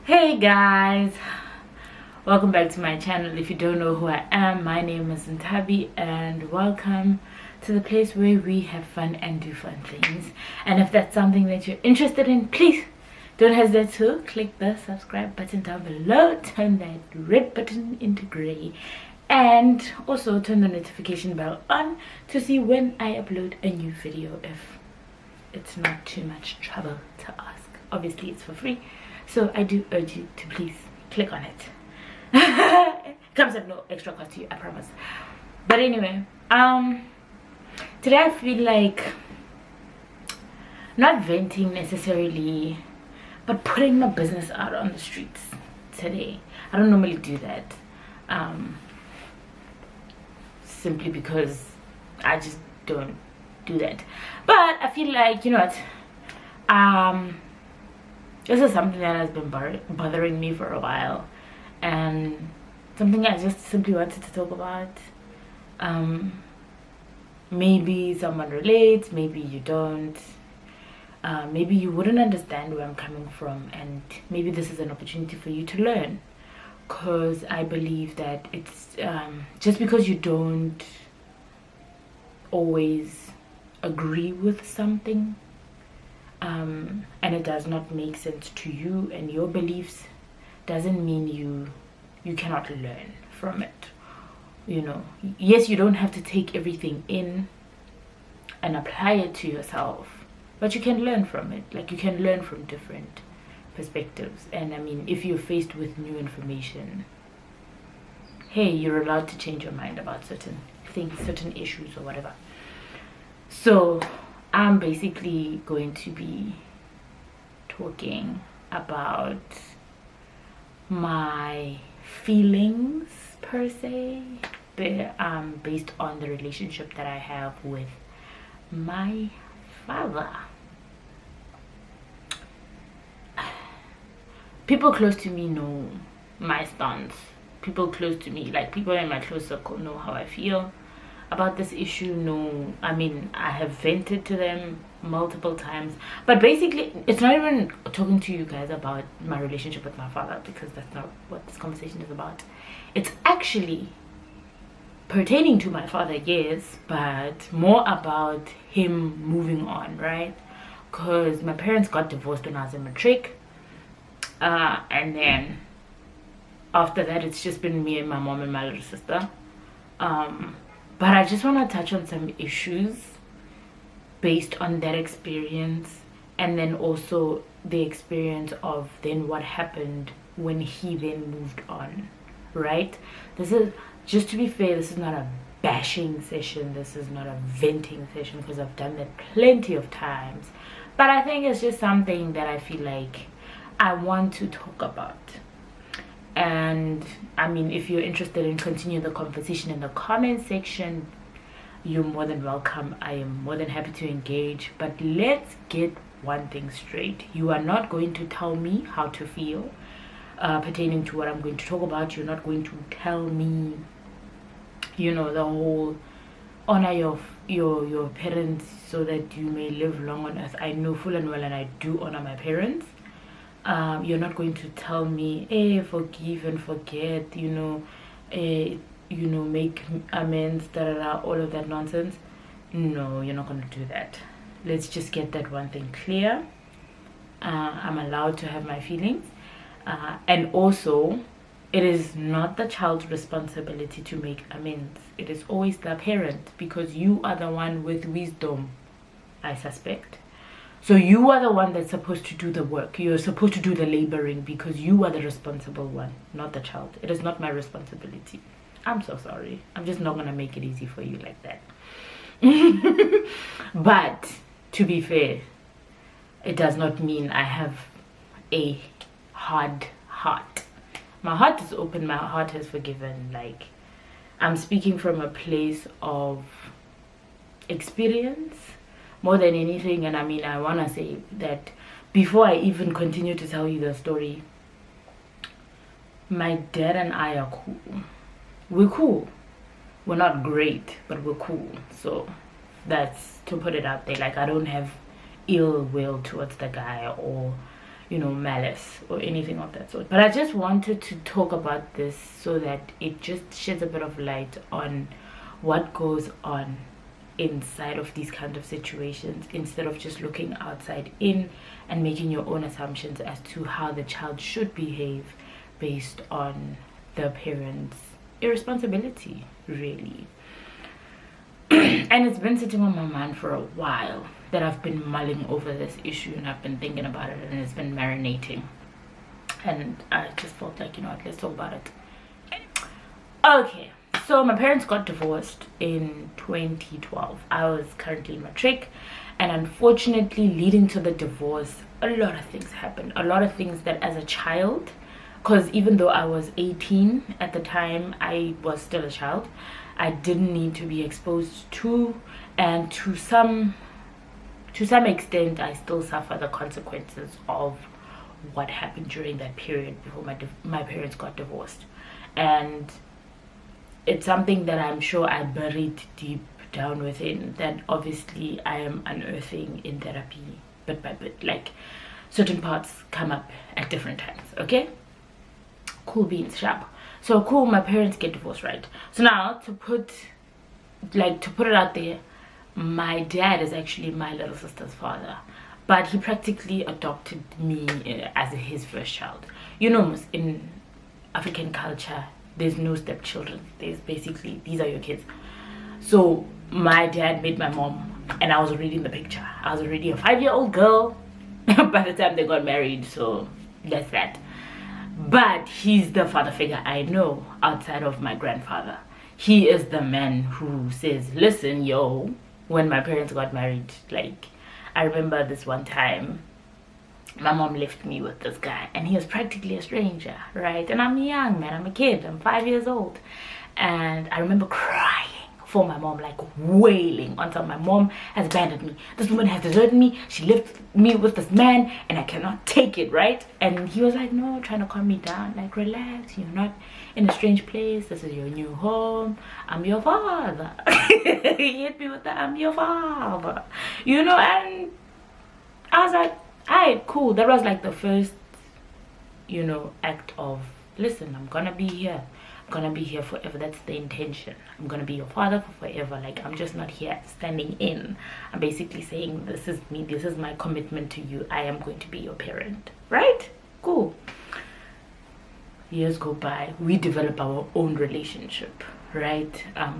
Hey guys, welcome back to my channel. If you don't know who I am, my name is Nthabi and welcome to the place where we have fun and do fun things. And if that's something that you're interested in, please don't hesitate to click the subscribe button down below, turn that red button into gray, and also turn the notification bell on to see when I upload a new video if it's not too much trouble to ask. Obviously it's for free, so I do urge you to please click on it. It comes at no extra cost to you, I promise. But anyway, today I feel like not venting necessarily, but putting my business out on the streets today. I don't normally do that, simply because I just don't do that. But I feel like, you know what, this is something that has been bothering me for a while, and something I just simply wanted to talk about. Maybe someone relates, maybe you don't, maybe you wouldn't understand where I'm coming from, and maybe this is an opportunity for you to learn, because I believe that it's just because you don't always agree with something, and it does not make sense to you and your beliefs, doesn't mean you cannot learn from it. You know, yes, you don't have to take everything in and apply it to yourself, but you can learn from it. Like, you can learn from different perspectives. And I mean, if you're faced with new information, hey, you're allowed to change your mind about certain things, certain issues or whatever. So I'm basically going to be talking about my feelings per se, based on the relationship that I have with my father. People close to me know my stance. People close to me, like people in my close circle, know how I feel about this issue. No, I mean, I have vented to them multiple times, but basically it's not even talking to you guys about my relationship with my father, because that's not what this conversation is about. It's actually pertaining to my father, yes, but more about him moving on, right? Because my parents got divorced when I was in matric, and then after that it's just been me and my mom and my little sister. But I just want to touch on some issues based on that experience, and then also the experience of then what happened when he then moved on, right? This is, just to be fair, this is not a bashing session, this is not a venting session, because I've done that plenty of times, but I think it's just something that I feel like I want to talk about. And I mean, if you're interested in continuing the conversation in the comment section, you're more than welcome. I am more than happy to engage. But let's get one thing straight: you are not going to tell me how to feel pertaining to what I'm going to talk about. You're not going to tell me, you know, the whole honor your parents so that you may live long on earth. I know full and well, and I do honor my parents. You're not going to tell me, hey, forgive and forget, you know, make amends, all of that nonsense. No, you're not going to do that. Let's just get that one thing clear. I'm allowed to have my feelings, and also it is not the child's responsibility to make amends. It is always the parent, because you are the one with wisdom, I suspect. So you are the one that's supposed to do the work. You're supposed to do the laboring, because you are the responsible one, not the child. It is not my responsibility. I'm so sorry. I'm just not going to make it easy for you like that. But to be fair, it does not mean I have a hard heart. My heart is open. My heart has forgiven. Like, I'm speaking from a place of experience more than anything. And I mean, I want to say that before I even continue to tell you the story, my dad and I are cool. We're cool. We're not great, but we're cool. So that's to put it out there. Like, I don't have ill will towards the guy, or malice or anything of that sort. But I just wanted to talk about this so that it just sheds a bit of light on what goes on inside of these kind of situations, instead of just looking outside in and making your own assumptions as to how the child should behave based on the parents' irresponsibility, really. And it's been sitting on my mind for a while that I've been mulling over this issue, and I've been thinking about it, and it's been marinating, and I just felt like, let's talk about it. Okay, so my parents got divorced in 2012. I was currently in matric, and unfortunately, leading to the divorce, a lot of things happened. A lot of things that as a child, because even though I was 18 at the time, I was still a child, I didn't need to be exposed to, and to some extent I still suffer the consequences of what happened during that period before my parents got divorced. And it's something that I'm sure I buried deep down within, that obviously I am unearthing in therapy bit by bit. Like, certain parts come up at different times. Okay, cool beans, sharp. So cool, my parents get divorced, right? So now to put it out there, my dad is actually my little sister's father, but he practically adopted me as his first child. In African culture, there's no stepchildren. There's basically, these are your kids. So my dad made my mom, and I was already in the picture. I was already a 5-year-old girl by the time they got married, so that's that. But he's the father figure I know outside of my grandfather. He is the man who says, listen, yo, when my parents got married, like, I remember this one time, my mom left me with this guy, and he was practically a stranger, right? And I'm young, man, I'm a kid, I'm 5 years old. And I remember crying for my mom, like wailing until my mom has abandoned me. This woman has deserted me. She left me with this man, and I cannot take it, right? And he was like, no, trying to calm me down, like, relax, you're not in a strange place. This is your new home. I'm your father. He hit me with the I'm your father, and I was like, alright, cool. That was like the first, act of, listen, I'm gonna be here. I'm gonna be here forever. That's the intention. I'm gonna be your father for forever. Like, I'm just not here standing in. I'm basically saying, this is me. This is my commitment to you. I am going to be your parent. Right? Cool. Years go by. We develop our own relationship. Right?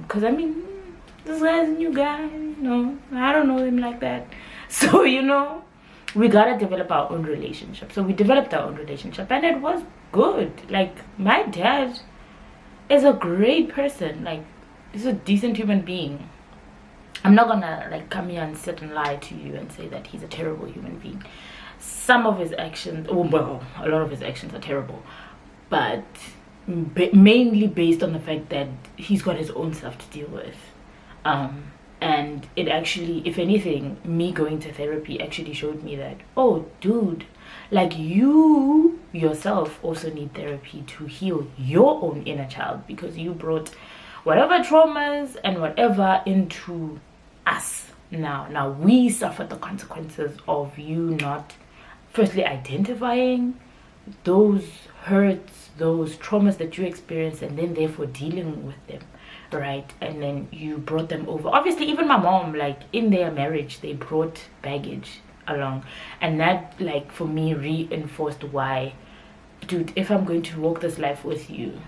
Because, this guy's a new guy. I don't know him like that. So, we gotta develop our own relationship. So we developed our own relationship, and it was good. Like, my dad is a great person. Like, he's a decent human being. I'm not gonna come here and sit and lie to you and say that he's a terrible human being. Some of his actions, a lot of his actions are terrible, but mainly based on the fact that he's got his own stuff to deal with. And it actually, if anything, me going to therapy actually showed me that, oh dude, like, you yourself also need therapy to heal your own inner child, because you brought whatever traumas and whatever into us. Now we suffer the consequences of you not firstly identifying those hurts, those traumas that you experienced, and then therefore dealing with them, right? And then you brought them over. Obviously, even my mom, like, in their marriage, they brought baggage along, and that, like, for me reinforced why, dude, if I'm going to walk this life with you,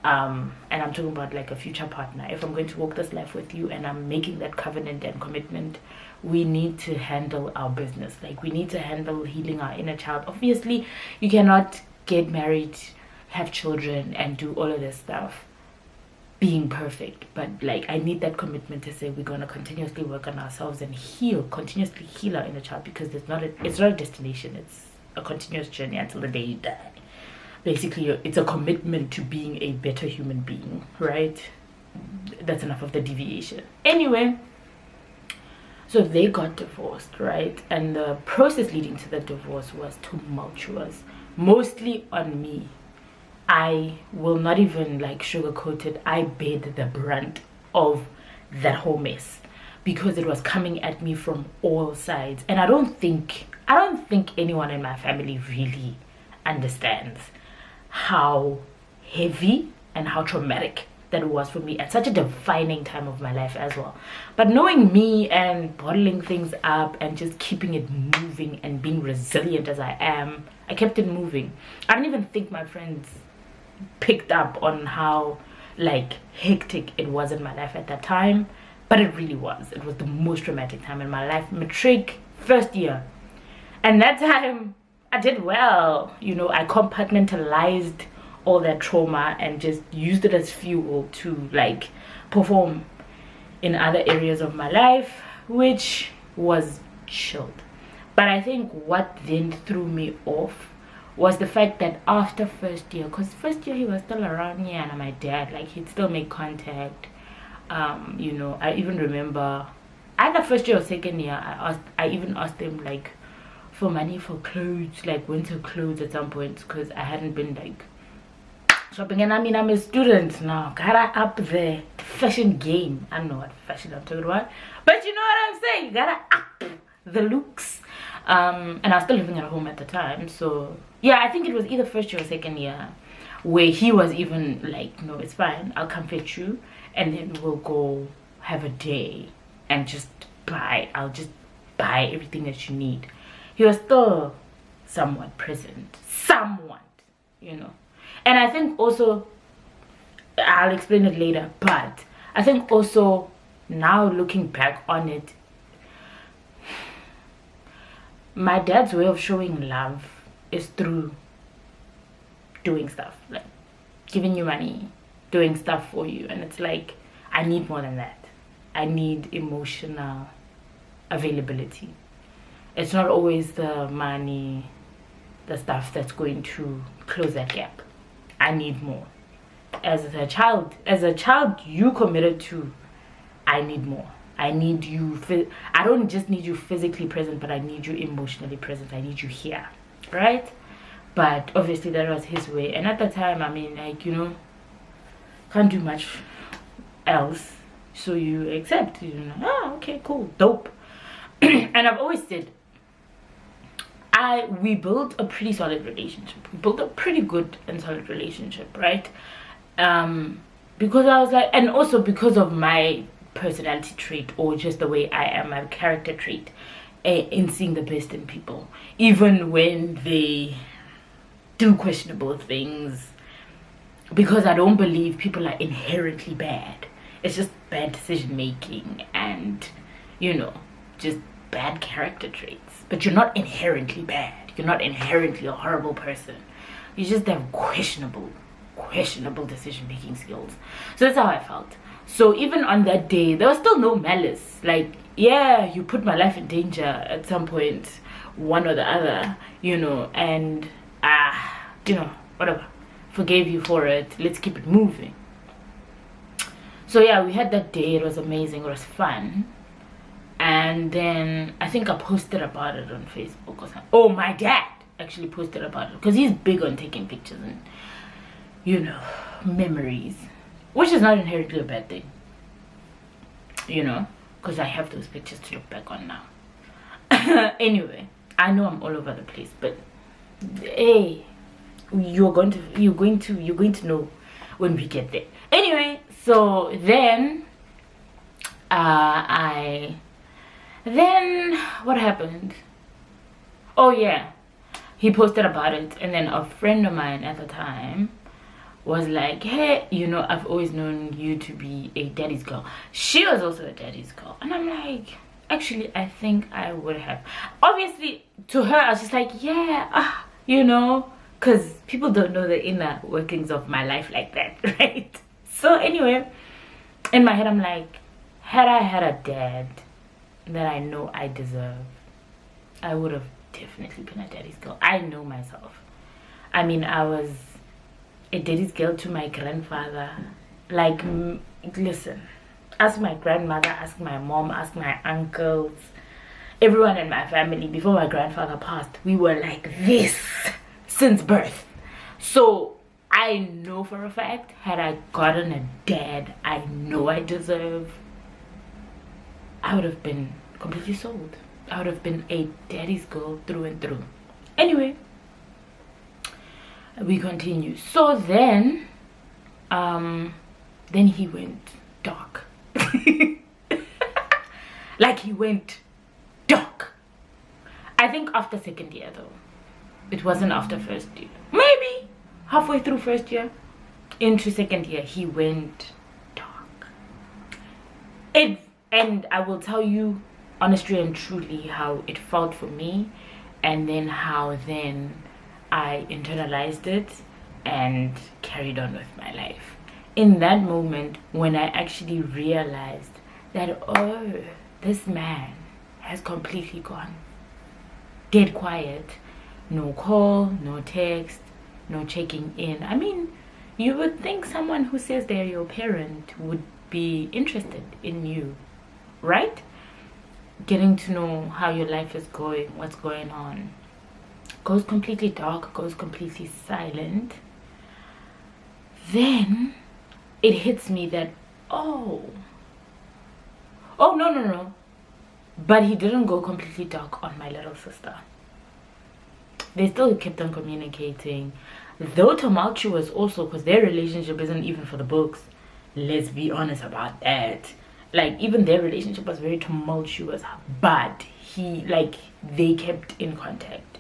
and I'm talking about like a future partner, if I'm going to walk this life with you and I'm making that covenant and commitment, we need to handle our business. Like, we need to handle healing our inner child. Obviously, you cannot get married, have children, and do all of this stuff being perfect, but like, I need that commitment to say we're going to continuously work on ourselves and continuously heal our inner child, because it's not a destination, it's a continuous journey until the day you die. Basically, it's a commitment to being a better human being, right? That's enough of the deviation. Anyway, so they got divorced, right? And the process leading to the divorce was tumultuous, mostly on me. I will not even like sugarcoat it. I bared the brunt of that whole mess, because it was coming at me from all sides, and I don't think I don't think anyone in my family really understands how heavy and how traumatic that it was for me at such a defining time of my life as well. But knowing me and bottling things up and just keeping it moving and being resilient as I am, I kept it moving. I don't even think my friends picked up on how like hectic it was in my life at that time, but it really was. It was the most traumatic time in my life. Matric, first year, and that time I did well. You know, I compartmentalized all that trauma and just used it as fuel to like perform in other areas of my life, which was chilled. But I think what then threw me off was the fact that after first year, because first year he was still around me and my dad, like he'd still make contact. You know, I even remember either first year or second year, I even asked him like for money for clothes, like winter clothes at some point, because I hadn't been like shopping. And I mean, I'm a student now, gotta up the fashion game. I don't know what fashion I'm talking about, but you know what I'm saying, gotta up the looks. And I was still living at home at the time, so yeah, I think it was either first year or second year where he was even like, no, it's fine, I'll come fetch you and then we'll go have a day and just I'll just buy everything that you need. He was still somewhat present, you know. And I think also, I'll explain it later, but I think also now looking back on it, my dad's way of showing love is through doing stuff, like giving you money, doing stuff for you. And it's like, I need more than that. I need emotional availability. It's not always the money, the stuff that's going to close that gap. I need more. As a child you committed to, I need more. I need you. I don't just need you physically present, but I need you emotionally present. I need you here, right? But obviously that was his way, and at the time, I mean, like, you know, can't do much else, so you accept, you know. Ah, okay, cool, dope. And I've always said, we built a pretty solid relationship. We built a pretty good and solid relationship, right? Because I was like, and also because of my personality trait, or just the way I am, my character trait, in seeing the best in people, even when they do questionable things, because I don't believe people are inherently bad. It's just bad decision making and, you know, just bad character traits. But you're not inherently bad. You're not inherently a horrible person. You just have questionable decision making skills. So that's how I felt. So even on that day, there was still no malice. Like, yeah, you put my life in danger at some point, one or the other, you know, and you know, whatever, forgave you for it, let's keep it moving. So yeah, we had that day. It was amazing, it was fun. And then I think I posted about it on Facebook or something. Oh, my dad actually posted about it, because he's big on taking pictures and, you know, memories, which is not inherently a bad thing, you know, because I have those pictures to look back on now. Anyway, I know I'm all over the place, but hey, you're going to know when we get there. Anyway, so then then what happened? Oh yeah, he posted about it, and then a friend of mine at the time was like, hey, you know, I've always known you to be a daddy's girl. She was also a daddy's girl. And I'm like, actually, I think I would have. Obviously, to her, I was just like, yeah, you know, because people don't know the inner workings of my life like that, right? So anyway, in my head, I'm like, had I had a dad that I know I deserve, I would have definitely been a daddy's girl. I know myself. I mean, I was a daddy's girl to my grandfather. Like, listen, ask my grandmother, ask my mom, ask my uncles, everyone in my family. Before my grandfather passed, we were like this since birth. So I know for a fact, had I gotten a dad I know I deserve, I would have been completely sold. I would have been a daddy's girl through and through. Anyway, we continue. So then he went dark. Like, he went dark. I think after second year though. It wasn't after first year. Maybe halfway through first year into second year, he went dark. And I will tell you honestly and truly how it felt for me, and then how then I internalized it and carried on with my life. In that moment, when I actually realized that, oh, this man has completely gone dead quiet. No call, no text, no checking in. I mean, you would think someone who says they're your parent would be interested in you, right? Getting to know how your life is going, what's going on. Goes completely dark, goes completely silent. Then it hits me that, oh no, but he didn't go completely dark on my little sister. They still kept on communicating, though tumultuous also, because their relationship isn't even for the books. Let's be honest about that. Like, even their relationship was very tumultuous, but they kept in contact,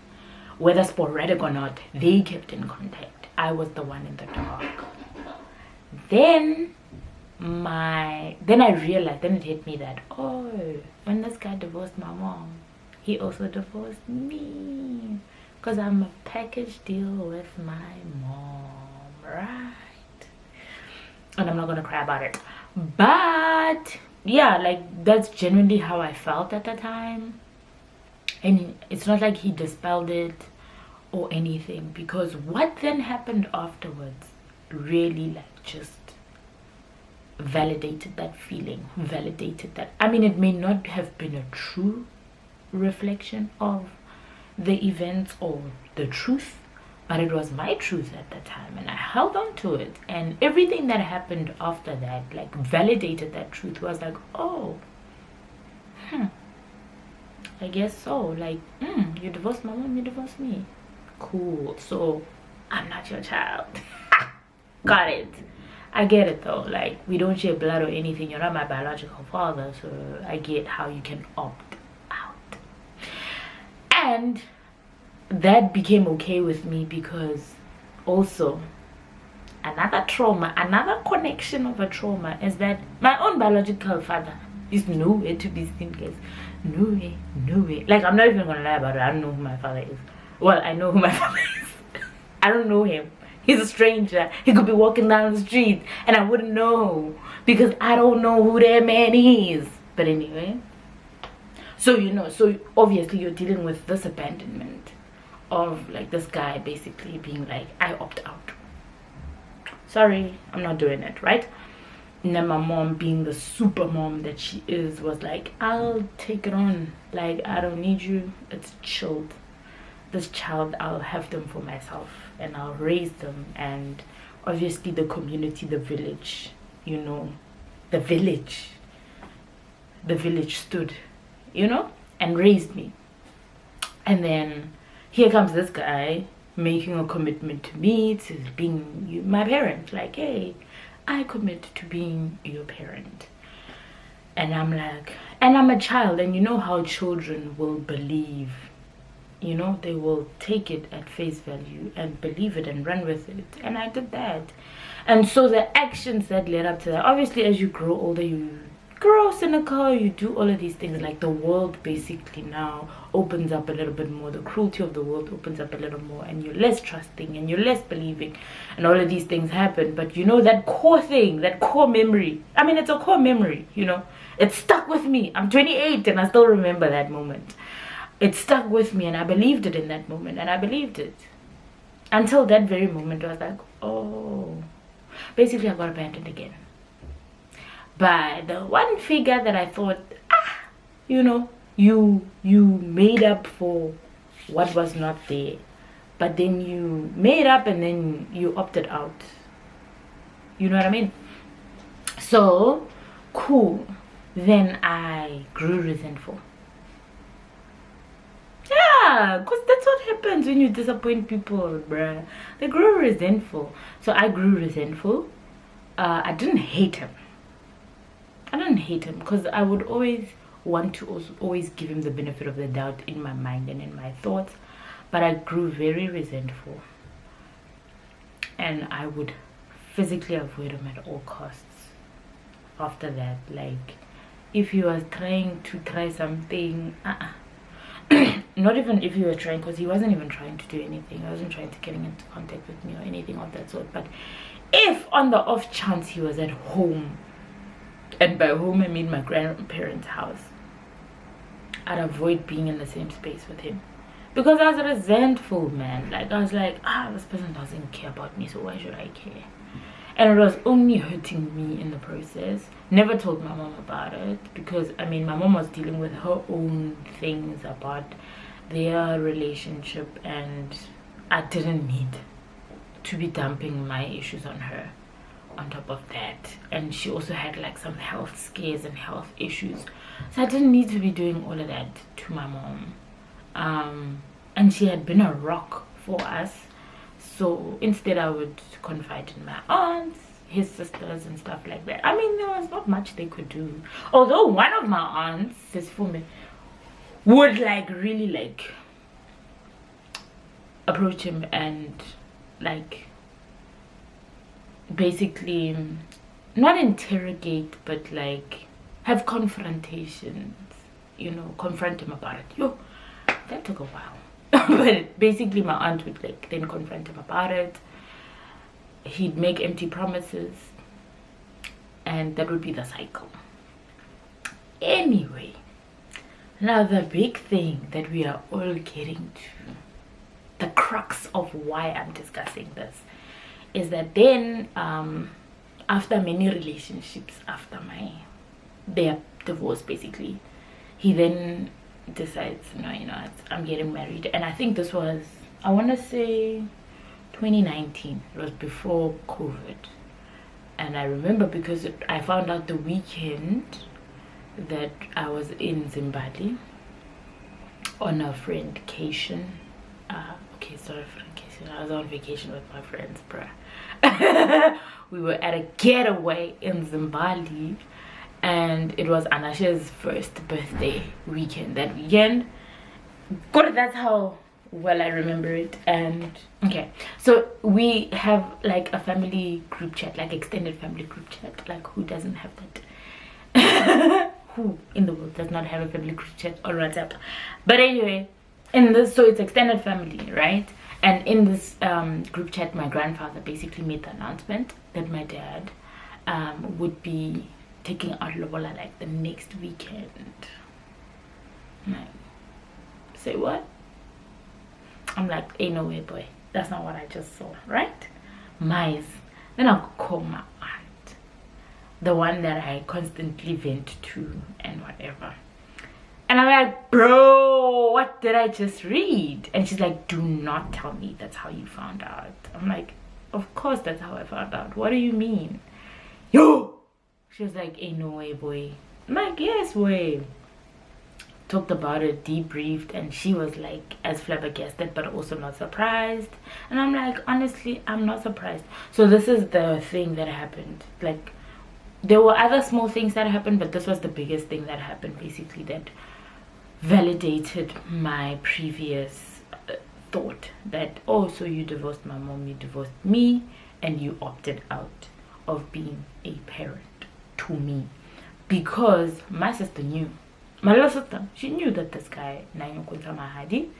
whether sporadic or not. They kept in contact. I was the one in the dark. Then I realized, then it hit me that, oh, when this guy divorced my mom, he also divorced me, because I'm a package deal with my mom, right? And I'm not gonna cry about it, but yeah, like, that's genuinely how I felt at the time. And it's not like he dispelled it or anything, because what then happened afterwards really, like, just validated that feeling, validated that. I mean, it may not have been a true reflection of the events or the truth, but it was my truth at the time, and I held on to it. And everything that happened after that, like, validated that truth. Was like, oh, I guess so. Like, you divorced my mom, you divorced me, cool, so I'm not your child. Got it. I get it though. Like, we don't share blood or anything. You're not my biological father, so I get how you can opt out. And that became okay with me, because also another trauma, another connection of a trauma, is that my own biological father is nowhere to be seen, guys. Nowhere. Like, I'm not even gonna lie about it. I don't know who my father is. Well, I know who my father is. I don't know him. He's a stranger. He could be walking down the street and I wouldn't know, because I don't know who that man is. But anyway, so so obviously you're dealing with this abandonment of, like, this guy basically being like, I opt out. Sorry, I'm not doing it, right? And then my mom, being the super mom that she is, was like, I'll take it on. Like, I don't need you. It's chilled. This child, I'll have them for myself, and I'll raise them. And obviously the community, the village, the village stood, and raised me. And then here comes this guy making a commitment to me, to being my parent. Like, hey, I commit to being your parent. And I'm like, and I'm a child, and you know how children will believe. They will take it at face value and believe it and run with it. And I did that. And so the actions that led up to that, obviously as you grow older, you grow cynical, you do all of these things. Like, the world basically now opens up a little bit more. The cruelty of the world opens up a little more, and you're less trusting and you're less believing, and all of these things happen. But that core thing, that core memory, I mean, it's a core memory, it stuck with me. I'm 28 and I still remember that moment. It stuck with me, and I believed it in that moment, and I believed it until that very moment. I was like, oh, basically I got abandoned again by the one figure that I thought, you made up for what was not there, but then you made up and then you opted out. You know what I mean? So cool. Then I grew resentful. Yeah, because that's what happens when you disappoint people, bruh. They grow resentful. So I grew resentful. I didn't hate him. I didn't hate him because I would always want to also always give him the benefit of the doubt in my mind and in my thoughts. But I grew very resentful. And I would physically avoid him at all costs. After that, like, if he was trying to try something, not even if he was trying, because he wasn't even trying to do anything. He wasn't trying to get into contact with me or anything of that sort. But if on the off chance he was at home, and by home I mean my grandparents' house, I'd avoid being in the same space with him, because I was resentful, man. Like, I was like, this person doesn't care about me, so why should I care? And it was only hurting me in the process. Never told my mom about it, because I mean, my mom was dealing with her own things about their relationship, and I didn't need to be dumping my issues on her on top of that. And she also had like some health scares and health issues, so I didn't need to be doing all of that to my mom. And she had been a rock for us, so instead I would confide in my aunts, his sisters and stuff like that. I mean, there was not much they could do, although one of my aunts, sis for me, would like really like approach him and like basically not interrogate, but like have confrontations, you know, confront him about it. Yo, that took a while. But basically my aunt would like then confront him about it. He'd make empty promises, and that would be the cycle. Anyway, now the big thing that we are all getting to, the crux of why I'm discussing this, is that then after many relationships, after their divorce basically, he then decides, no, you know what, I'm getting married. And I think this was, I want to say 2019. It was before COVID. And I remember because I found out the weekend that I was in Zimbabwe on a friendcation. Okay, sorry, friendcation. I was on vacation with my friends, bruh. We were at a getaway in Zimbabwe, and it was Anasha's first birthday weekend that weekend. God, that's how well I remember it. And okay, so we have like a family group chat, like extended family group chat. Like, who doesn't have that? Who in the world does not have a family group chat or WhatsApp? But anyway, in this, so it's extended family, right? And in this group chat, my grandfather basically made the announcement that my dad would be taking out lobola like the next weekend. Like, say what? I'm like, ain't no way, boy. That's not what I just saw, right? Mice. Then I'll call my aunt, the one that I constantly vent to and whatever. And I'm like, bro, what did I just read? And she's like, do not tell me that's how you found out. I'm like, of course that's how I found out. What do you mean? Yo! She was like, ain't no way, boy. I'm like, yes, way. Talked about it, debriefed, and she was like as flabbergasted but also not surprised. And I'm like, honestly, I'm not surprised. So this is the thing that happened. Like, there were other small things that happened, but this was the biggest thing that happened, basically, that validated my previous thought that, oh, so you divorced my mom, you divorced me, and you opted out of being a parent to me. Because my sister knew, my little sister, she knew that this guy Nanyonkunta Mahadi,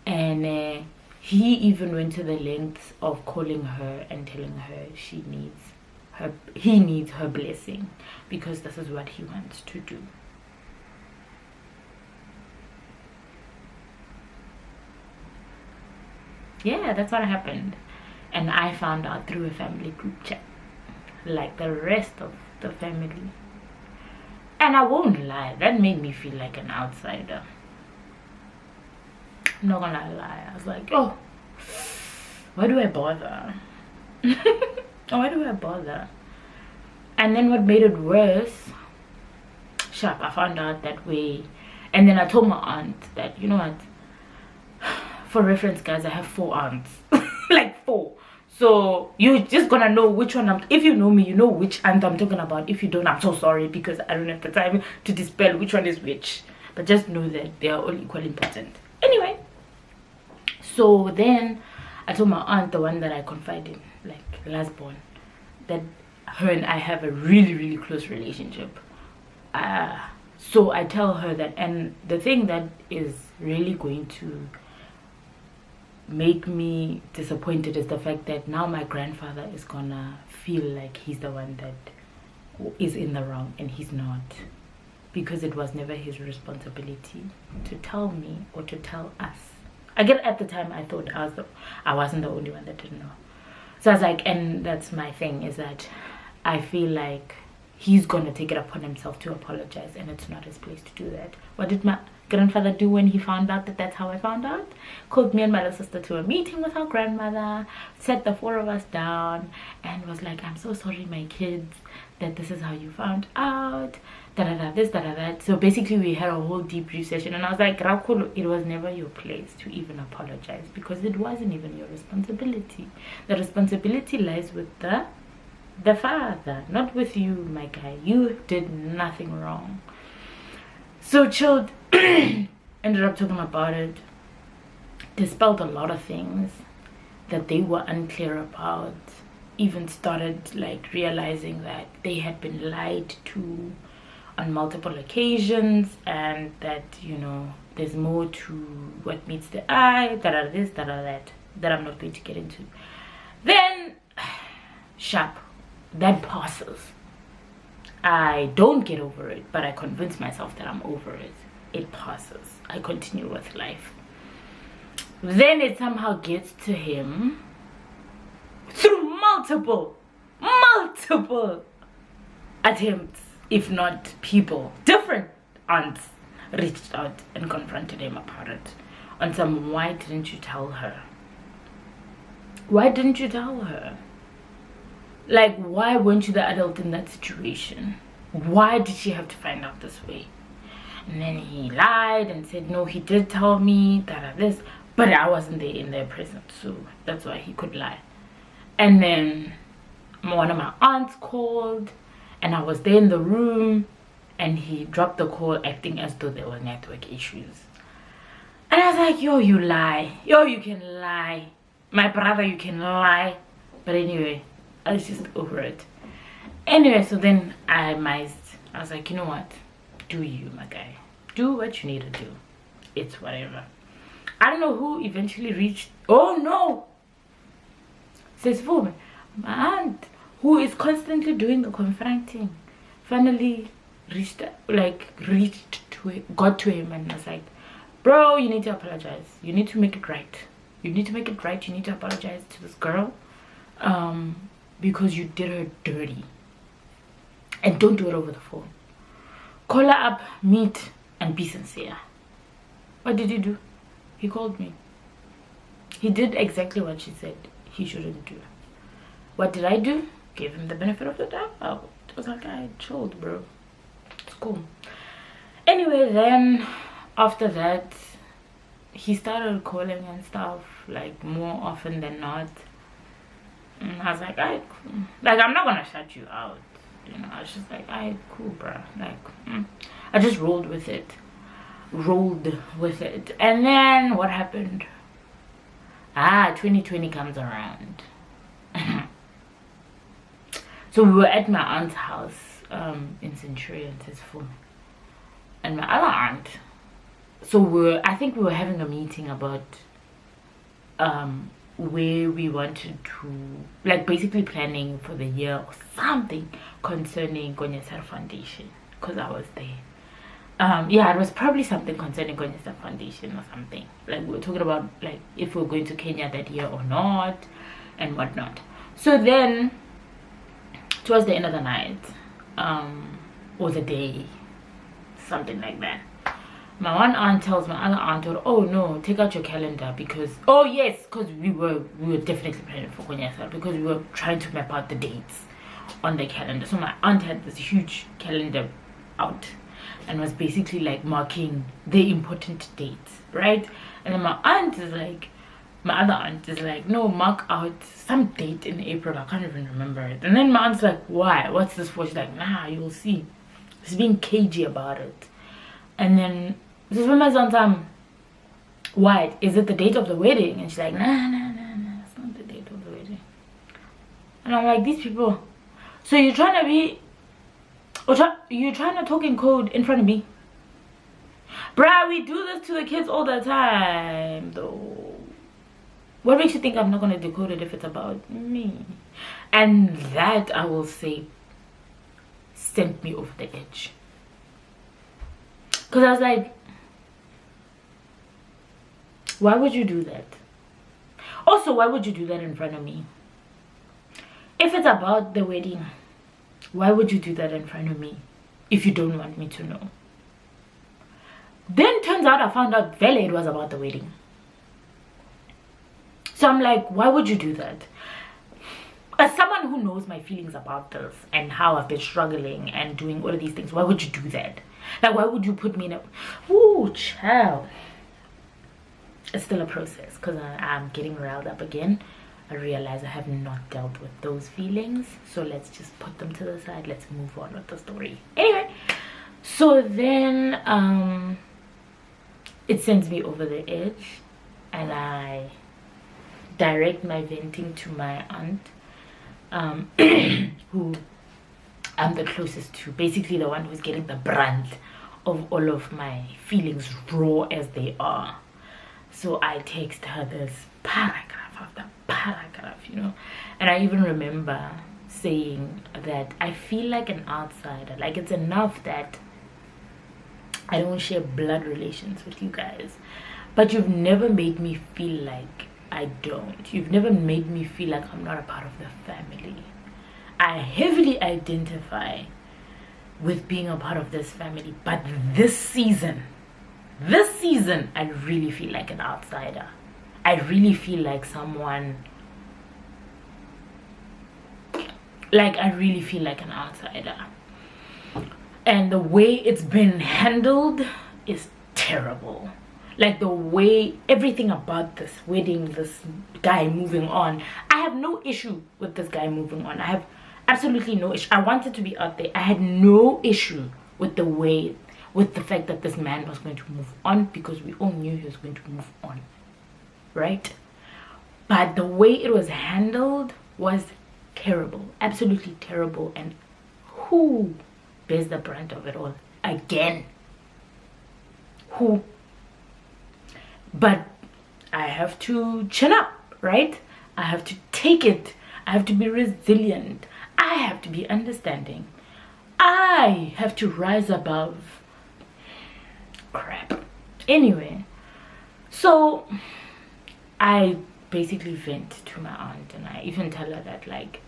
and he even went to the lengths of calling her and telling her he needs her blessing, because this is what he wants to do. Yeah, that's what happened. And I found out through a family group chat, like the rest of the family. And I won't lie, that made me feel like an outsider. I'm not gonna lie. I was like, oh, why do I bother? Why do I bother? And then what made it worse, I found out that way. And then I told my aunt that, you know what, for reference, guys, I have 4 aunts. Like 4. So you're just gonna know which one if you know me, you know which aunt I'm talking about. If you don't, I'm so sorry, because I don't have the time to dispel which one is which. But just know that they are all equally important. Anyway, so then I told my aunt, the one that I confide in, like last born, that her and I have a really close relationship. So I tell her that, and the thing that is really going to make me disappointed is the fact that now my grandfather is gonna feel like he's the one that is in the wrong, and he's not, because it was never his responsibility to tell me or to tell us. At the time I thought I wasn't the only one that didn't know. So I was like, and that's my thing, is that I feel like he's gonna take it upon himself to apologize, and it's not his place to do that. What did my grandfather do when he found out that that's how I found out? Called me and my little sister to a meeting with our grandmother, sat the 4 of us down, and was like, I'm so sorry, my kids, that this is how you found out, this, that. So basically we had a whole debrief session, and I was like, Rakulu, it was never your place to even apologize, because it wasn't even your responsibility. The responsibility lies with the father, not with you, my guy. You did nothing wrong. So chilled. Ended up talking about it, dispelled a lot of things that they were unclear about, even started like realizing that they had been lied to on multiple occasions, and that, you know, there's more to what meets the eye, this, that I'm not going to get into. Then sharp, that passes. I don't get over it, but I convince myself that I'm over it. It passes. I continue with life. Then it somehow gets to him through multiple attempts, if not people, different aunts reached out and confronted him about it on some, why didn't you tell her? Why didn't you tell her? Like, why weren't you the adult in that situation? Why did she have to find out this way? And then he lied and said, no, he did tell me this, but I wasn't there in their presence, so that's why he could lie. And then one of my aunts called, and I was there in the room, and he dropped the call acting as though there were network issues. And I was like, yo, you lie. Yo, you can lie. My brother, you can lie. But anyway, I was just over it. Anyway, so then I was like, you know what? Do you, my guy. Do what you need to do. It's whatever. I don't know who eventually reached. Oh no! Says woman, my aunt, who is constantly doing the confronting, finally got to him and was like, bro, you need to apologize. You need to make it right. You need to make it right. You need to apologize to this girl, because you did her dirty. And don't do it over the phone. Call her up, meet, and be sincere. What did he do? He called me. He did exactly what she said he shouldn't do. What did I do? Gave him the benefit of the doubt. Oh, it was like, I chilled, bro. It's cool. Anyway, then after that, he started calling and stuff, like, more often than not. And I was like, alright, cool. Like, I'm not gonna shut you out. You know, I was just like, alright, cool, bro. Like, I just rolled with it. And then what happened? 2020 comes around. So we were at my aunt's house in Centurion, and my other aunt. So I think we were having a meeting about where we wanted to, like, basically planning for the year or something concerning Gonyesar Foundation, because I was there. Yeah, it was probably something concerning Gonyesar Foundation or something. Like, we were talking about, like, if we were going to Kenya that year or not and whatnot. So then towards the end of the night, or the day, something like that, my one aunt tells my other aunt, oh no, take out your calendar, because, oh yes, because we were definitely planning for Konyasa, because we were trying to map out the dates on the calendar. So my aunt had this huge calendar out, and was basically like marking the important dates, right? And then my other aunt is like, no, mark out some date in April, I can't even remember it. And then my aunt's like, why, what's this for? She's like, nah, you'll see. She's being cagey about it. And then this is when my son's what, is it the date of the wedding? And she's like, nah, it's not the date of the wedding. And I'm like, these people, so you're trying to talk in code in front of me? Bruh, we do this to the kids all the time though. What makes you think I'm not gonna decode it if it's about me? And that, I will say, sent me over the edge. Because I was like, why would you do that? Also, why would you do that in front of me? If it's about the wedding, why would you do that in front of me if you don't want me to know? Then turns out I found out Vele it was about the wedding. So I'm like, why would you do that? As someone who knows my feelings about this and how I've been struggling and doing all of these things, why would you do that? Like, why would you put me in a... Ooh, child. It's still a process because I'm getting riled up again. I realize I have not dealt with those feelings. So let's just put them to the side. Let's move on with the story. Anyway, so then it sends me over the edge. And I direct my venting to my aunt, who I'm the closest to, basically the one who's getting the brunt of all of my feelings, raw as they are. So I text her this paragraph after paragraph, you know, and I even remember saying that I feel like an outsider. Like, it's enough that I don't share blood relations with you guys, but you've never made me feel like I don't. You've never made me feel like I'm not a part of the family. I heavily identify with being a part of this family, but this season, I really feel like an outsider. I really feel like someone, like, I really feel like an outsider. And the way it's been handled is terrible. Like, the way everything about this wedding, this guy moving on, I have no issue with this guy moving on. I have absolutely no issue. I wanted to be out there. I had no issue with the fact that this man was going to move on, because we all knew he was going to move on, right? But the way it was handled was terrible, absolutely terrible. And who bears the brunt of it all again? Who? But I have to chin up, right? I have to take it. I have to be resilient. I have to be understanding. I have to rise above crap. Anyway, so I basically vent to my aunt, and I even tell her that, like,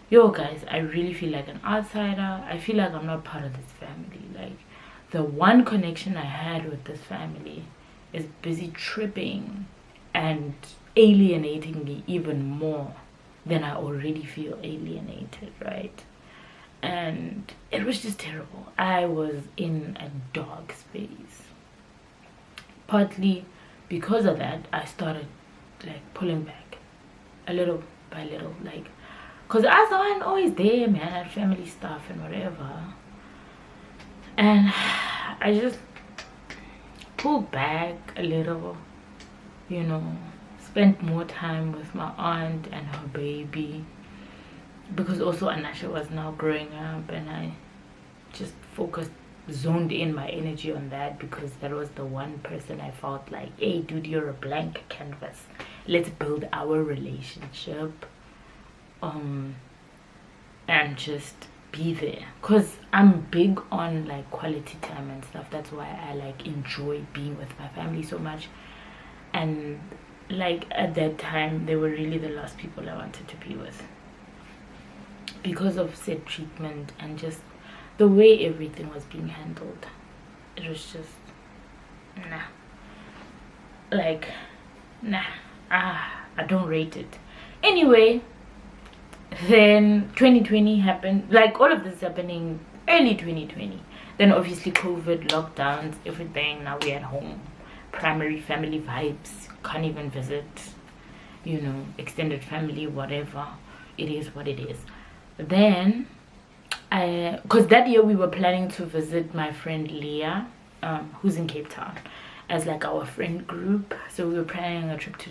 yo guys, I really feel like an outsider. I feel like I'm not part of this family. Like, the one connection I had with this family is busy tripping and alienating me even more than I already feel alienated, right? And it was just terrible. I was in a dark space. Partly because of that, I started like pulling back a little by little, like, because I was the one always there, man, family stuff and whatever. And I just pulled back a little, you know, spent more time with my aunt and her baby, because also Anasha was now growing up, and I just zoned in my energy on that, because that was the one person I felt like, hey dude, you're a blank canvas, let's build our relationship, and just be there, because I'm big on like quality time and stuff. That's why I like enjoy being with my family so much. And like at that time, they were really the last people I wanted to be with, because of said treatment and just the way everything was being handled. It was just I don't rate it. Anyway, then 2020 happened. Like, all of this happening early 2020. Then obviously COVID, lockdowns, everything. Now we're at home. Primary family vibes. Can't even visit, you know, extended family, whatever. It is what it is. Then because that year we were planning to visit my friend Leah, who's in Cape Town, as like our friend group. So we were planning a trip to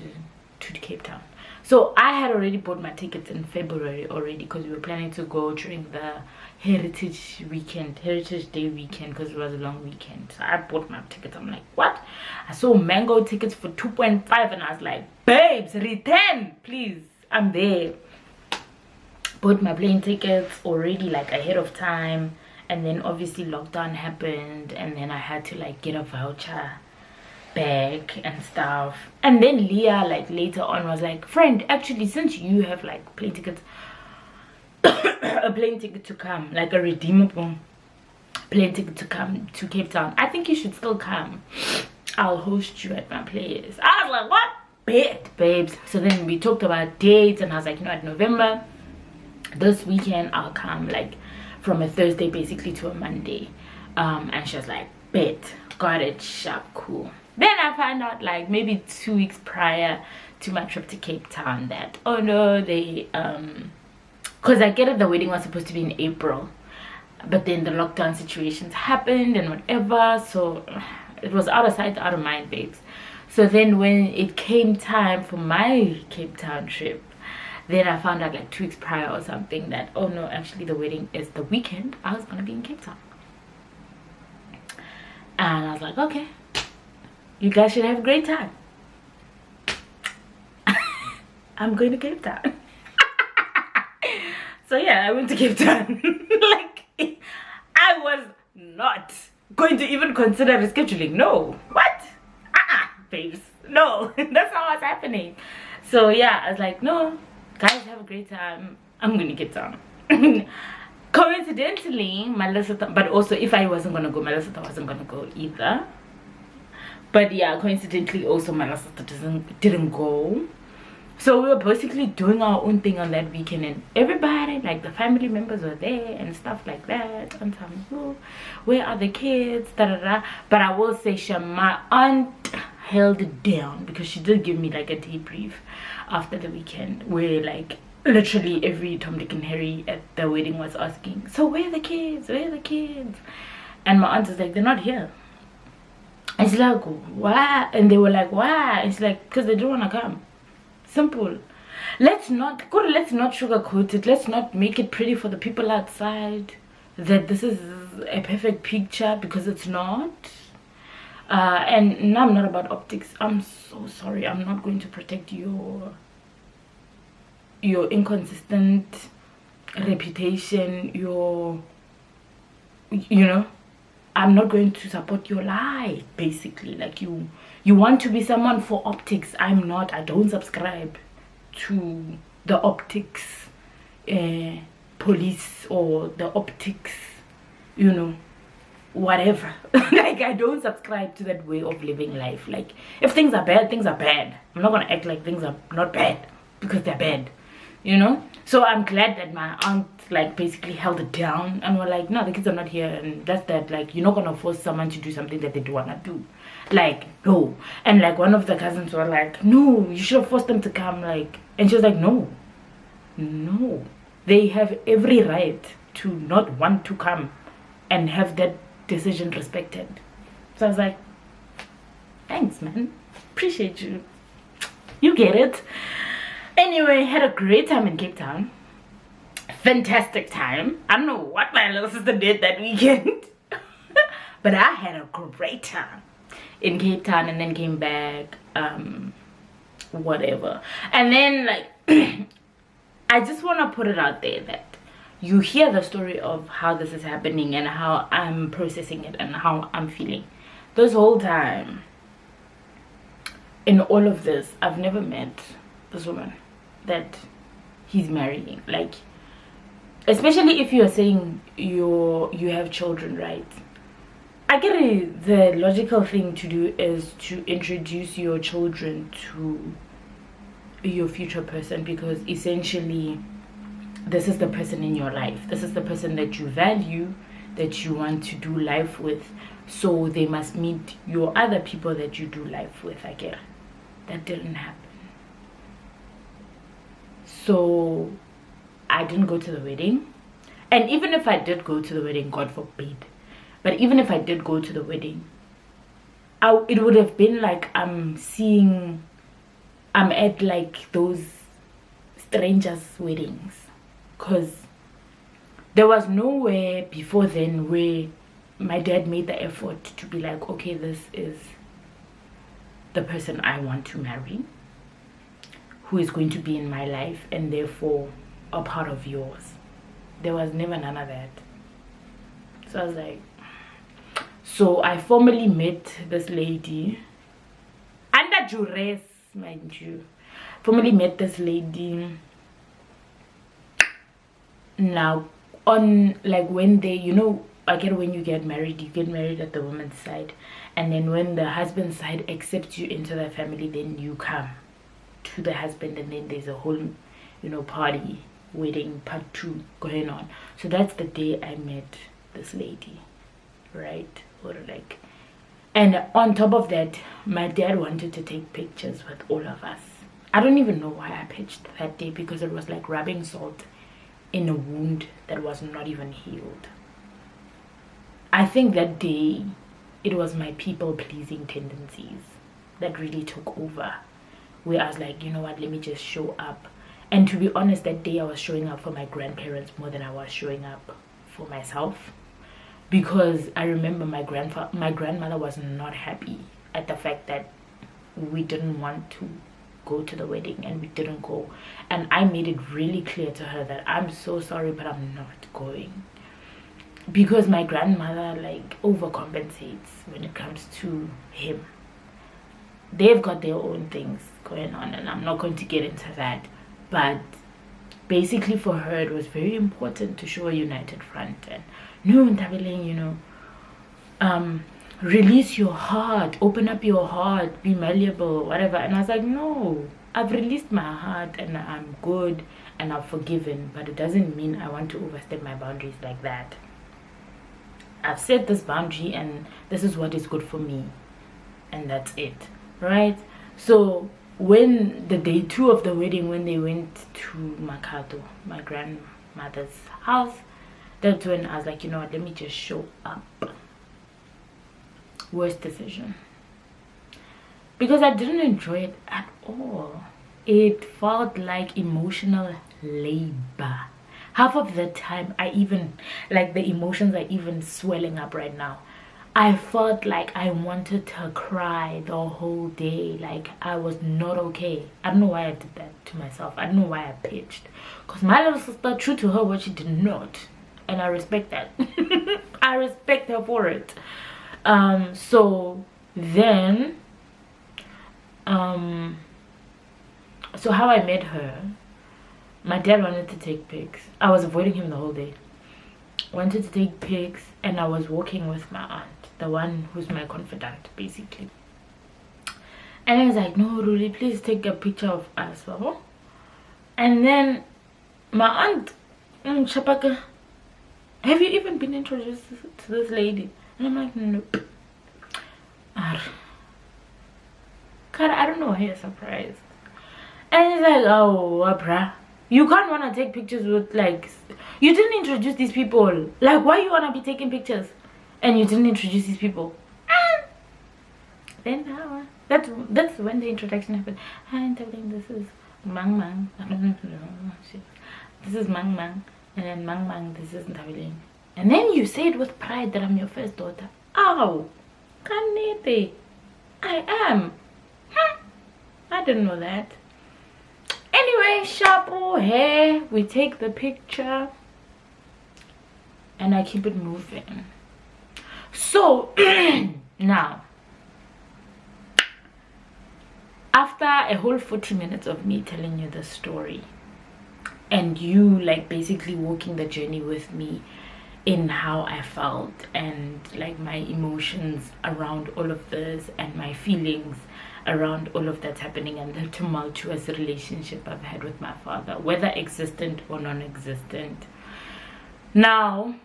Cape Town. So I had already bought my tickets in February already, because we were planning to go during the Heritage Day weekend, because it was a long weekend. So I bought my tickets. I'm like, what? I saw mango tickets for 2.5 and I was like, babes, return please, I'm there. Bought my plane tickets already like ahead of time, and then obviously lockdown happened, and then I had to like get a voucher back and stuff. And then Leah like later on was like, friend, actually since you have like plane tickets a plane ticket to come, like a redeemable plane ticket to come to Cape Town, I think you should still come. I'll host you at my place. I was like, what? Bet, babes. So then we talked about dates, and I was like, you know, at November, this weekend I'll come, like from a Thursday basically to a Monday. And she was like, bet, got it, sharp, cool. Then I found out like maybe 2 weeks prior to my trip to Cape Town that, oh no, they because I get it, the wedding was supposed to be in April, but then the lockdown situations happened and whatever, so it was out of sight, out of mind, babes. So then when it came time for my Cape Town trip, then I found out like 2 weeks prior or something that, oh no, actually the wedding is the weekend I was gonna be in Cape Town. And I was like, okay, you guys should have a great time. I'm going to Cape Town. So yeah, I went to Cape Town. Like, I was not going to even consider rescheduling. No. What? Babes. No. That's not what's happening. So yeah, I was like, no, guys, have a great time. I'm going to Cape Town. Coincidentally, Melissa, but also if I wasn't going to go, Melissa wasn't going to go either. But yeah, coincidentally also Melissa didn't go. So we were basically doing our own thing on that weekend, and everybody, like the family members, were there and stuff like that. And some, where are the kids? Da, da, da. But I will say, my aunt held it down, because she did give me like a debrief after the weekend, where like literally every Tom, Dick and Harry at the wedding was asking, so where are the kids? Where are the kids? And my aunt was like, they're not here. And she's like, why? And they were like, why? And she's like, because they don't want to come. Simple. Let's not sugarcoat it. Let's not make it pretty for the people outside that this is a perfect picture, because it's not. And now I'm not about optics. I'm so sorry. I'm not going to protect your inconsistent reputation, you know, I'm not going to support your lie, basically. Like, you want to be someone for optics. I'm not. I don't subscribe to the optics police, or the optics, you know, whatever. Like, I don't subscribe to that way of living life. Like, if things are bad, things are bad. I'm not gonna act like things are not bad because they're bad, you know. So I'm glad that my aunt like basically held it down and were like, no, the kids are not here, and that's that. Like, you're not gonna force someone to do something that they don't wanna do. Like, no. And like one of the cousins were like, no, you should have forced them to come. Like, and she was like, no, they have every right to not want to come and have that decision respected. So I was like, thanks, man, appreciate you, you get it. Anyway, had a great time in Cape Town. Fantastic time. I don't know what my little sister did that weekend, but I had a great time in Cape Town, and then came back, whatever. And then like I just want to put it out there that you hear the story of how this is happening and how I'm processing it and how I'm feeling. This whole time in all of this, I've never met this woman that he's marrying. Like, especially if you're saying you have children, right? I get it. The logical thing to do is to introduce your children to your future person, because essentially this is the person in your life. This is the person that you value. that you want to do life with, so they must meet your other people that you do life with. I get it. That didn't happen. So I didn't go to the wedding. And even if I did go to the wedding, God forbid, but even if I did go to the wedding, it would have been like I'm at like those strangers' weddings, because there was nowhere before then where my dad made the effort to be like, okay, this is the person I want to marry, who is going to be in my life and therefore a part of yours. There was never none of that. So I was like, so I formally met this lady under duress, mind you. Formally met this lady. Now, on like when they, you know, again, when you get married, you get married at the woman's side, and then when the husband's side accepts you into the family, then you come to the husband, and then there's a whole, you know, party, wedding part 2 going on. So that's the day I met this lady, right? Or like, and on top of that, my dad wanted to take pictures with all of us. I don't even know why I pitched that day, because it was like rubbing salt in a wound that was not even healed. I think that day it was my people pleasing tendencies that really took over, where I was like, you know what, let me just show up. And to be honest, that day I was showing up for my grandparents more than I was showing up for myself, because I remember my grandmother was not happy at the fact that we didn't want to go to the wedding, and we didn't go. And I made it really clear to her that I'm so sorry, but I'm not going, because my grandmother like overcompensates when it comes to him. They've got their own things going on, and I'm not going to get into that, but basically for her it was very important to show a united front. And no, Nthabi, you know, release your heart, open up your heart, be malleable, whatever. And I was like, no, I've released my heart and I'm good and I've forgiven, but it doesn't mean I want to overstep my boundaries like that. I've set this boundary and this is what is good for me, and that's it, right? So when the day 2 of the wedding, when they went to Makato, my grandmother's house, that's when I was like, you know what, let me just show up. Worst decision, because I didn't enjoy it at all. It felt like emotional labor. Half of the time, I even, like, the emotions are even swelling up right now. I felt like I wanted to cry the whole day. Like, I was not okay. I don't know why I did that to myself. I don't know why I pitched, because my little sister, true to her word, she did not, and I respect that. I respect her for it. So then, so how I met her, my dad wanted to take pics. I was avoiding him the whole day. Wanted to take pics, and I was walking with my aunt, the one who's my confidant, basically. And I was like, no, Ruli, please take a picture of us, Baba. And then my aunt, Chapaka, have you even been introduced to this lady? And I'm like, nope. God, I don't know why you're surprised. And he's like, oh, bruh, you can't want to take pictures with, like, you didn't introduce these people. Like, why you want to be taking pictures and you didn't introduce these people? Then that's when the introduction happened. Hi, Nthabi, this is Mang Mang. This is Mang Mang. And then Mang Mang, this is Nthabi. And then you say it with pride that I'm your first daughter. Oh, Kanete, I am. I didn't know that. Anyway, shampoo, hair, we take the picture and I keep it moving. So now, after a whole 40 minutes of me telling you the story and you like basically walking the journey with me in how I felt and like my emotions around all of this and my feelings around all of that's happening, and the tumultuous relationship I've had with my father, whether existent or non-existent. Now,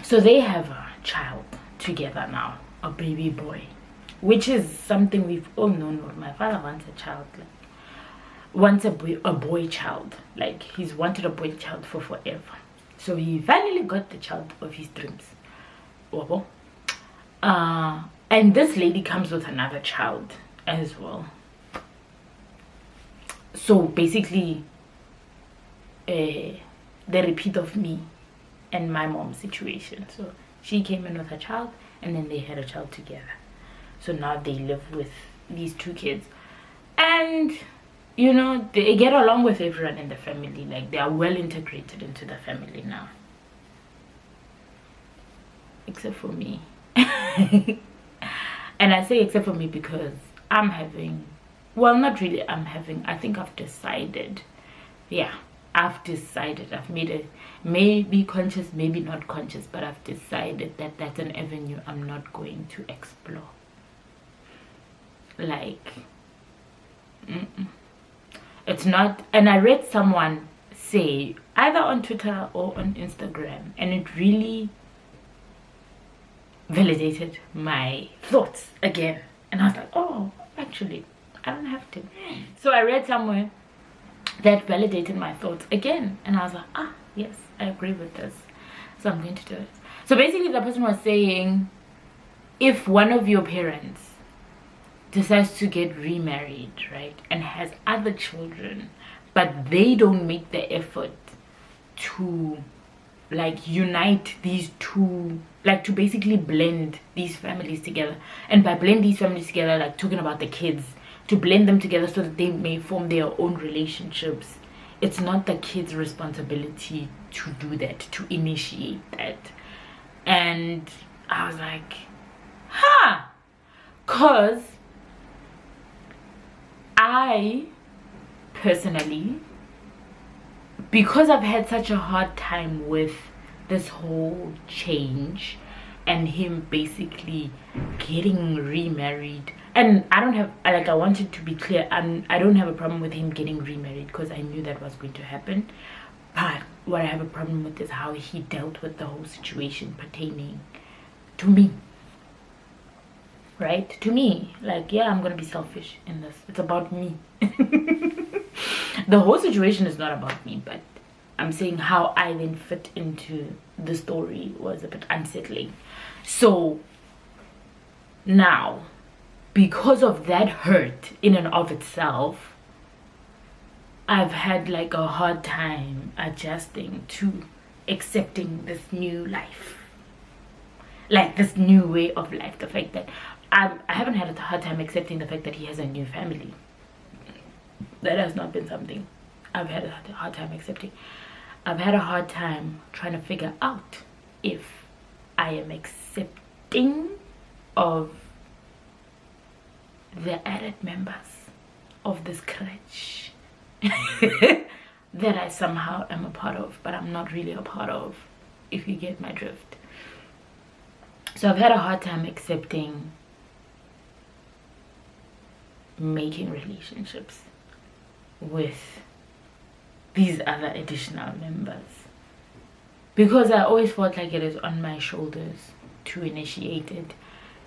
So they have a child together now, a baby boy, which is something we've all known. My father wants a child, like wants a boy child, like he's wanted a boy child for forever. So he finally got the child of his dreams. And this lady comes with another child as well. So basically the repeat of me and my mom's situation. So she came in with her child, and then they had a child together. So now they live with these two kids, and you know, they get along with everyone in the family. Like, they are well integrated into the family now, except for me. And I say except for me because I'm having, well, not really I think I've decided, yeah, I've decided, I've made a, maybe conscious, maybe not conscious, but I've decided that that's an avenue I'm not going to explore. Like, it's not. And I read someone say, either on Twitter or on Instagram, and it really validated my thoughts again. And I was like, oh, actually, I don't have to. So I read somewhere that validated my thoughts again, and I was like, ah, yes, I agree with this, so I'm going to do it. So basically the person was saying, if one of your parents decides to get remarried, right, and has other children, but they don't make the effort to like unite these two, like to basically blend these families together, and by blend these families together, like talking about the kids, to blend them together so that they may form their own relationships, it's not the kids' responsibility to do that, to initiate that. And I was like, huh, cause I personally, because I've had such a hard time with this whole change and him basically getting remarried, and I don't have, like, I wanted to be clear, I don't have a problem with him getting remarried because I knew that was going to happen. But what I have a problem with is how he dealt with the whole situation pertaining to me, right? To me, like, yeah, I'm gonna be selfish in this, it's about me. The whole situation is not about me, but I'm saying how I then fit into the story was a bit unsettling. So now, because of that hurt in and of itself, I've had like a hard time adjusting to accepting this new life, like this new way of life. The fact that I haven't had a hard time accepting the fact that he has a new family. That has not been something I've had a hard time accepting. I've had a hard time trying to figure out if I am accepting of the added members of this crutch that I somehow am a part of, but I'm not really a part of, if you get my drift. So I've had a hard time accepting making relationships with these other additional members, because I always felt like it is on my shoulders to initiate it,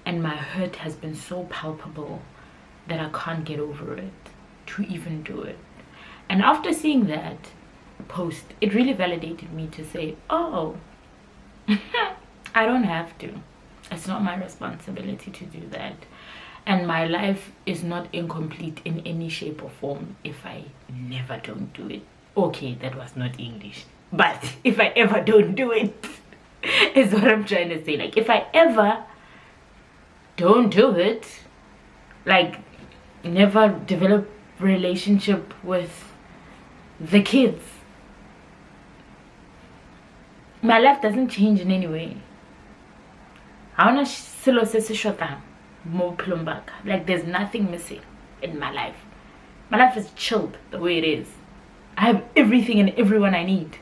and my hurt has been so palpable that I can't get over it to even do it. And after seeing that post, it really validated me to say, oh, I don't have to, it's not my responsibility to do that, and my life is not incomplete in any shape or form if I never don't do it. Okay, that was not English, but if I ever don't do it is what I'm trying to say. Like, if I ever don't do it, like never develop relationship with the kids, my life doesn't change in any way. Like, there's nothing missing in my life. My life is chilled the way it is. I have everything and everyone I need.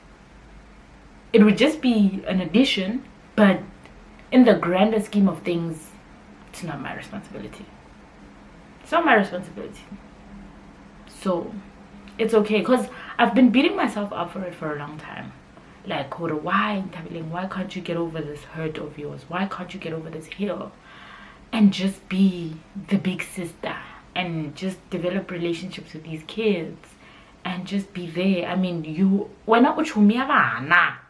It would just be an addition, but in the grander scheme of things, it's not my responsibility. It's not my responsibility. So it's okay, because I've been beating myself up for it for a long time. Like, why, Nthabi, why can't you get over this hurt of yours? Why can't you get over this hill and just be the big sister and just develop relationships with these kids and just be there? I mean, when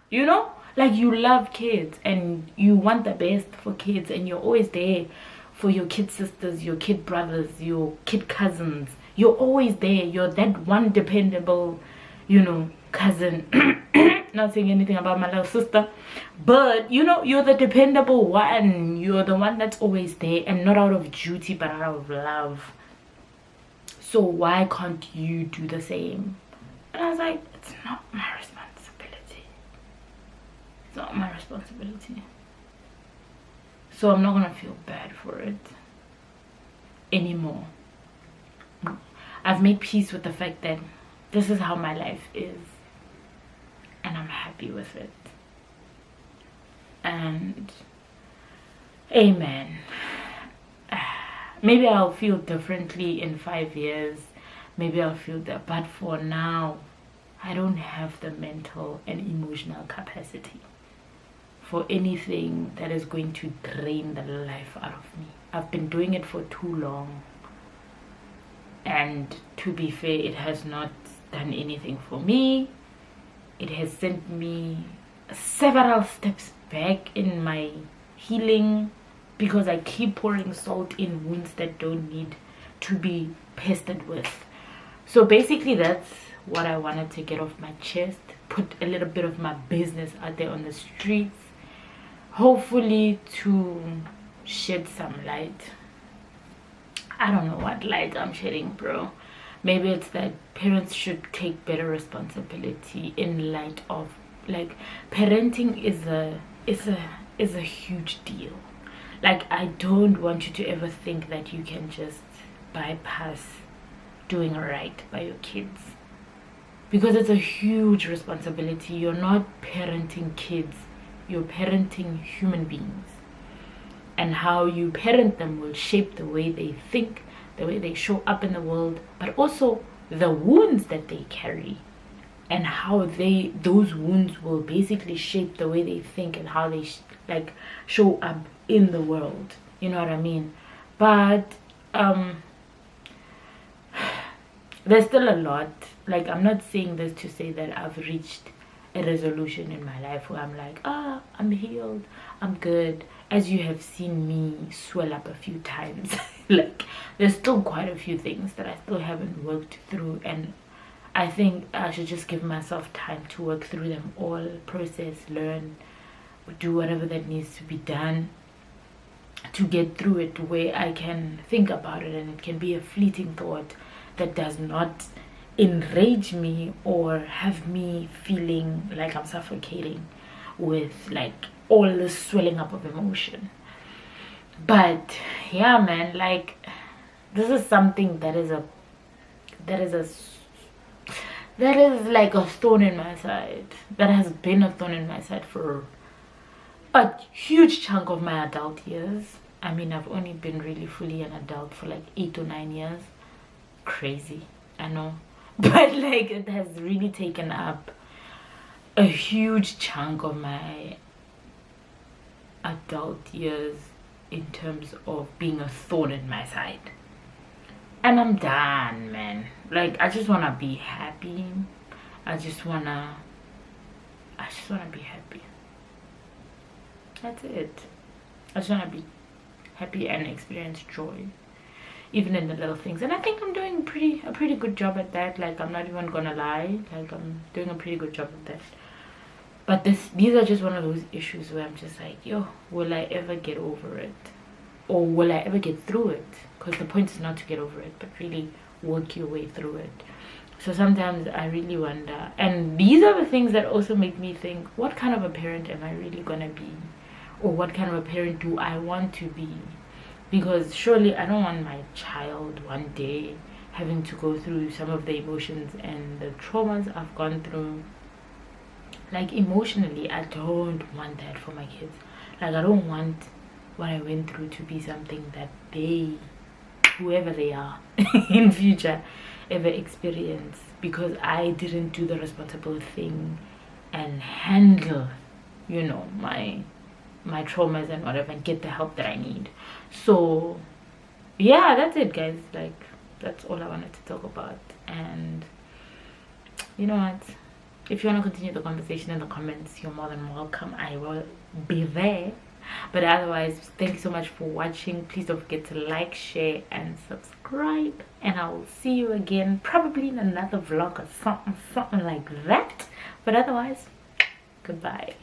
you know, like, you love kids and you want the best for kids, and you're always there for your kid sisters, your kid brothers, your kid cousins. You're always there. You're that one dependable, you know, cousin. Not saying anything about my little sister, but you know, you're the dependable one. You're the one that's always there, and not out of duty but out of love. So why can't you do the same? And I was like, it's not my responsibility. It's not my responsibility. So I'm not gonna feel bad for it anymore. I've made peace with the fact that this is how my life is, and I'm happy with it. And amen. Maybe I'll feel differently in 5 years. Maybe I'll feel that, but for now, I don't have the mental and emotional capacity for anything that is going to drain the life out of me. I've been doing it for too long, and to be fair, it has not done anything for me. It has sent me several steps back in my healing, because I keep pouring salt in wounds that don't need to be pestered with. So basically, that's what I wanted to get off my chest, put a little bit of my business out there on the streets, hopefully to shed some light. I don't know what light I'm shedding, bro. Maybe it's that parents should take better responsibility in light of, like, parenting is a huge deal. Like, I don't want you to ever think that you can just bypass doing right by your kids, because it's a huge responsibility. You're not parenting kids, you're parenting human beings, and how you parent them will shape the way they think, the way they show up in the world, but also the wounds that they carry, and how those wounds will basically shape the way they think and how they show up in the world. You know what I mean? But there's still a lot. Like, I'm not saying this to say that I've reached a resolution in my life where I'm like, I'm healed, I'm good. As you have seen me swell up a few times, like, there's still quite a few things that I still haven't worked through, and I think I should just give myself time to work through them all, process, learn, do whatever that needs to be done to get through it, where I can think about it and it can be a fleeting thought that does not enrage me or have me feeling like I'm suffocating with, like, all this swelling up of emotion. But yeah, man, like, this is something that is like a thorn in my side, that has been a thorn in my side for a huge chunk of my adult years. I mean, I've only been really fully an adult for like 8 or 9 years. Crazy, I know. But like, it has really taken up a huge chunk of my adult years in terms of being a thorn in my side. And I'm done, man. Like, I just want to be happy. I just want to be happy. That's it. I just want to be happy and experience joy, even in the little things. And I think I'm doing a pretty good job at that. Like, I'm not even gonna lie, like, I'm doing a pretty good job at that. But these are just one of those issues where I'm just like, yo, will I ever get over it, or will I ever get through it? Because the point is not to get over it, but really work your way through it. So sometimes I really wonder, and these are the things that also make me think, what kind of a parent am I really gonna be, or what kind of a parent do I want to be? Because surely I don't want my child one day having to go through some of the emotions and the traumas I've gone through. Like, emotionally, I don't want that for my kids. Like, I don't want what I went through to be something that they, whoever they are in future, ever experience, because I didn't do the responsible thing and handle, you know, my traumas and whatever, and get the help that I need. So yeah, that's it, guys. Like, that's all I wanted to talk about. And you know what, if you want to continue the conversation in the comments, you're more than welcome. I will be there. But otherwise, thank you so much for watching. Please don't forget to like, share and subscribe, and I will see you again probably in another vlog or something like that. But otherwise, goodbye.